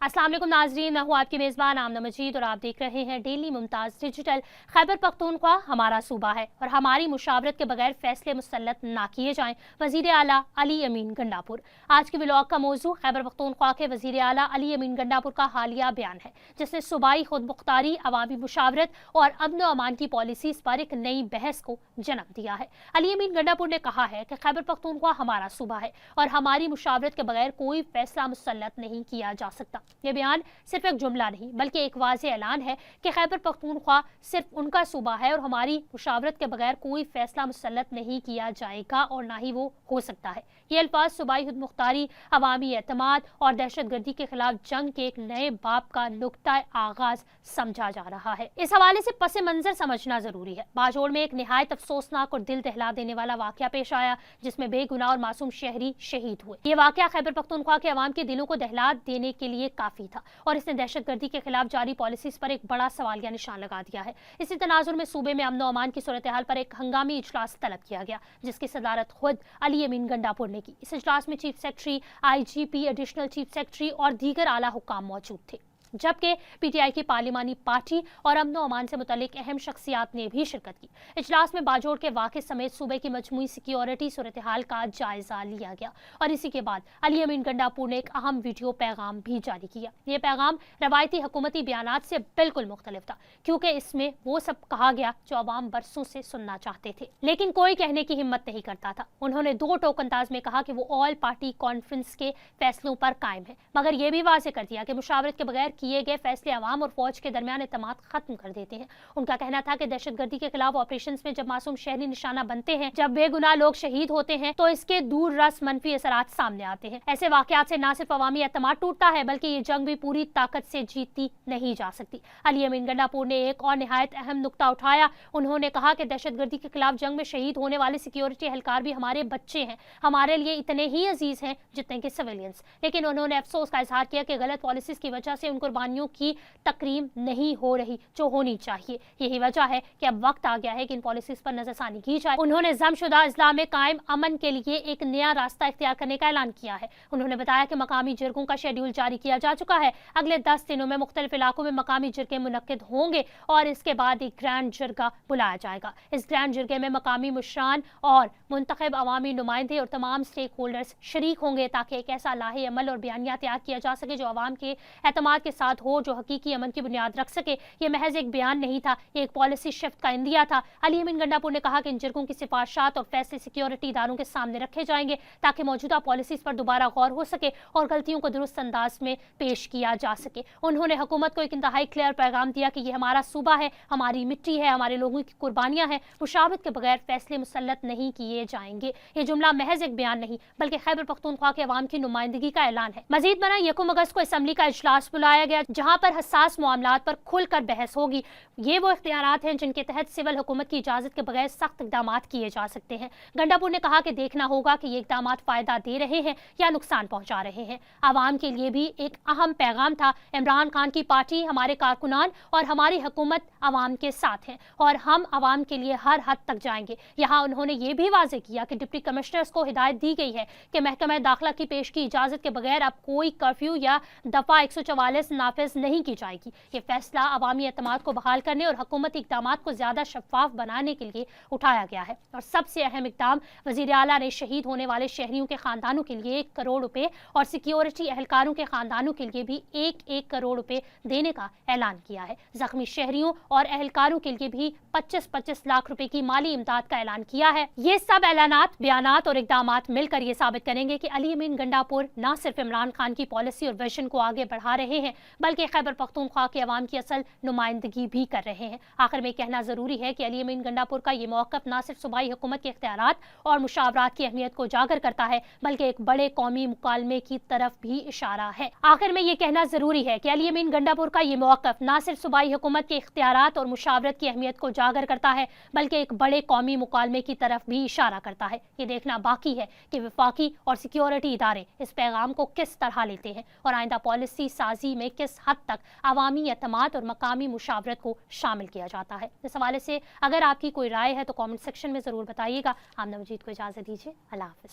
अस्सलाम वालेकुम नाजरीन, मैं हूँ आपकी मेज़बान आमना मजीद और आप देख रहे हैं डेली मुमताज़ डिजिटल। खैबर पख्तूनख्वा हमारा सूबा है और हमारी मुशावरत के बगैर फैसले मुसल्लत ना किए जाएं। वज़ीर आला अली अमीन गंडापुर। आज के व्लॉग का मौजू खैबर पख्तूनख्वा के वज़ीर आला अली अमीन गंडापुर का हालिया बयान है, जिसने सूबाई खुद मुख्तारी, अवामी मुशावरत और अमन व अमान की पॉलिसीज़ पर एक नई बहस को जन्म दिया है। अली अमीन गंडापुर ने कहा है कि खैबर पख्तूनख्वा हमारा सूबा है और हमारी मुशावरत के बगैर कोई फैसला मुसल्लत नहीं किया जा सकता। ये बयान सिर्फ एक जुमला नहीं बल्कि एक वाज़ेह ऐलान है कि खैबर पख्तूनख्वा सिर्फ उनका सूबा है और हमारी मुशावरत के बगैर कोई फैसला मुसल्लत नहीं किया जाएगा और ना ही वो हो सकता है। ये अल्फाज सूबाई खुद मुख्तारी, अवामी एतमाद और दहशतगर्दी के खिलाफ जंग के एक नए बाब का नुक्ता आगाज समझा जा रहा है। इस हवाले से पस मंजर समझना जरूरी है। बाजोड़ में एक निहायत अफसोसनाक और दिल दहला देने वाला वाकया पेश आया, जिसमें बेगुनाह और मासूम शहरी शहीद हुए। ये वाकया खैबर पख्तूनख्वा के अवाम के दिलों को दहला देने के लिए काफी था और इसने दहशतगर्दी के खिलाफ जारी पॉलिसीज पर एक बड़ा सवालिया निशान लगा दिया है। इसी तनाजुर में सूबे में अमन व अमान की सूरत हाल पर एक हंगामी इजलास तलब किया गया, जिसकी सदारत खुद अली अमीन गंडापुर ने की। इस इजलास में chief secretary, IGP, additional chief secretary और दीगर आला हुक्काम मौजूद थे, जबकि PTI की पार्लिमानी पार्टी और अमन व अमान से मुतल्लिक अहम शख्सियात ने भी शिरकत की। इजलास में बाजोड़ के वाक़े समेत सूबे की मजमूई सिक्योरिटी सूरत हाल का जायजा लिया गया और इसी के बाद अली अमीन गंडापुर ने एक अहम वीडियो पैगाम भी जारी किया। ये पैगाम रवायती हुकूमती बयानात से बिल्कुल मुख्तलिफ था, क्योंकि इसमें वो सब कहा गया जो अवाम बरसों से सुनना चाहते थे, लेकिन कोई कहने की हिम्मत नहीं करता था। उन्होंने दो टोक अंदाज में कहा कि वो ऑल पार्टी कॉन्फ्रेंस के फैसलों पर कायम है, मगर ये भी वाज़ेह कर दिया कि मुशावरत के बगैर किए गए फैसले अवाम और फौज के दरमियान एतमाद खत्म कर देते हैं। उनका कहना था कि दहशतगर्दी के खिलाफ ऑपरेशंस में जब मासूम शहरी निशाना बनते हैं, जब बेगुनाह लोग शहीद होते हैं, तो इसके दूर रस मनफी असरात सामने आते हैं। ऐसे वाकयात से न सिर्फ अवामी एतमाद टूटता है, बल्कि ये जंग भी पूरी ताकत से जीती नहीं जा सकती। अली अमीन गंडापुर ने एक और निहायत अहम नुक्ता उठाया। उन्होंने कहा कि दहशतगर्दी के खिलाफ जंग में शहीद होने वाले सिक्योरिटी एहलकार भी हमारे बच्चे हैं, हमारे लिए इतने ही अजीज हैं जितने कि सिविलियंस। लेकिन उन्होंने अफसोस का इजहार किया कि गलत पॉलिसीज की वजह से उन कुर्बानियों की तकरीम नहीं हो रही जो होनी चाहिए। यही वजह है कि अब वक्त आ गया है कि इन पॉलिसीज पर नजरसानी की जाए। उन्होंने जमशुदा अजला में कायम अमन के लिए एक नया रास्ता इख्तियार करने का ऐलान किया है। उन्होंने बताया कि मकामी जिरगों का शेड्यूल जारी किया जा चुका है। अगले 10 दिनों में मुख्तलिफ इलाकों में मकामी जिरगे मुनक्किद होंगे और इसके बाद एक ग्रैंड जिरगा बुलाया जाएगा। इस ग्रैंड जिरगे में मकामी मुशरान और मुंतखब अवामी नुमाइंदे और तमाम स्टेक होल्डर्स शरीक होंगे, ताकि एक ऐसा लाहे अमल और बयानिया तैयार किया जा सके जो अवाम के एतमाद के साथ हो, जो हकीकी अमन की बुनियाद रख सके। ये महज एक बयान नहीं था, ये एक पॉलिसी शिफ्ट का इंदिया था। अली अमीन गंडापुर ने कहा कि इन जिरगों की सिफारिशात और फैसले सिक्योरिटी इदारों के सामने रखे जाएंगे, ताकि मौजूदा पॉलिसीज पर दोबारा गौर हो सके और गलतियों को दुरुस्त अंदाज में पेश किया जा सके। उन्होंने हुकूमत को एक इंतहाई क्लियर पैगाम दिया कि ये हमारा सूबा है, हमारी मिट्टी है, हमारे लोगों की कुर्बानियां हैं। मुशावरत के बगैर फैसले मुसल्लत नहीं किए जाएंगे। ये जुमला महज एक बयान नहीं बल्कि खैबर पख्तूनख्वा के अवाम की नुमाइंदगी का ऐलान है। मजीद बना 1 अगस्त को असम्बली का इजलास बुलाया गया, जहां पर हसास मामलात पर खुलकर बहस होगी। ये वो इख्तियारात हैं जिनके तहत सिविल हुकूमत की इजाजत के बगैर सख्त इकदाम किए जा सकते हैं। गंडापुर ने कहा कि देखना होगा कि ये इकदाम फायदा दे रहे हैं या नुकसान पहुंचा रहे हैं। आवाम के लिए भी एक अहम पैगाम था। इमरान खान की पार्टी, हमारे कारकुनान और हमारी हुकूमत अवाम के साथ हैं और हम अवाम के लिए हर हद तक जाएंगे। यहाँ उन्होंने ये भी वाज़ेह किया कि डिप्टी कमिश्नर्स को हिदायत दी गई है कि महकमा दाखिला की पेश की इजाजत के बगैर अब कोई कर्फ्यू या दफा 144 नाफिज नहीं की जाएगी। ये फैसला अवामी एतमाद को बहाल करने और हुकूमती इक़दामात को ज़्यादा शफाफ बनाने के लिए उठाया गया है। और सबसे अहम इक़दाम, वज़ीर आला ने शहीद होने वाले शहरियों के ख़ानदानों के लिए 1 करोड़ रुपए और सिक्योरिटी एहलकारों के ख़ानदानों के लिए भी 1-1 करोड़ रुपए देने का ऐलान किया है। ज़ख्मी शहरियों और एहलकारों के लिए भी 25-25 लाख रुपए की माली इमदाद का ऐलान किया है। ये सब ऐलानात, बयानात और इक़दामात मिलकर ये साबित करेंगे कि अली अमीन गंडापुर न सिर्फ इमरान खान की पॉलिसी और विजन को आगे बढ़ा रहे हैं, बल्कि खैबर पख्तूनख्वा के अवाम की असल नुमाइंदगी भी कर रहे हैं। आखिर में कहना जरूरी है कि अली अमीन गंडापुर का ये मौक़िफ़ न सिर्फ सूबाई हुकूमत के इख्तियारात और मुशावरात की अहमियत को उजागर करता है, बल्कि एक बड़े कौमी मुकालमे की तरफ भी इशारा है। आखिर में ये कहना जरूरी है कि अली अमीन गंडापुर का ये मौक़िफ़ न सिर्फ सूबाई हुकूमत के इख्तियारात और मुशावरत की अहमियत को उजागर करता है, बल्कि एक बड़े कौमी मुकालमे की तरफ भी इशारा करता है। ये देखना बाकी है कि वफाकी और सिक्योरिटी इदारे इस पैगाम को किस तरह लेते हैं और आइंदा पॉलिसी साजी में किस हद तक अवामी एतमाद और मकामी मुशावरत को शामिल किया जाता है। इस हवाले से अगर आपकी कोई राय है तो कमेंट सेक्शन में ज़रूर बताइएगा। आमना मजीद को इजाज़त दीजिए। अल्लाह हाफ़िज़।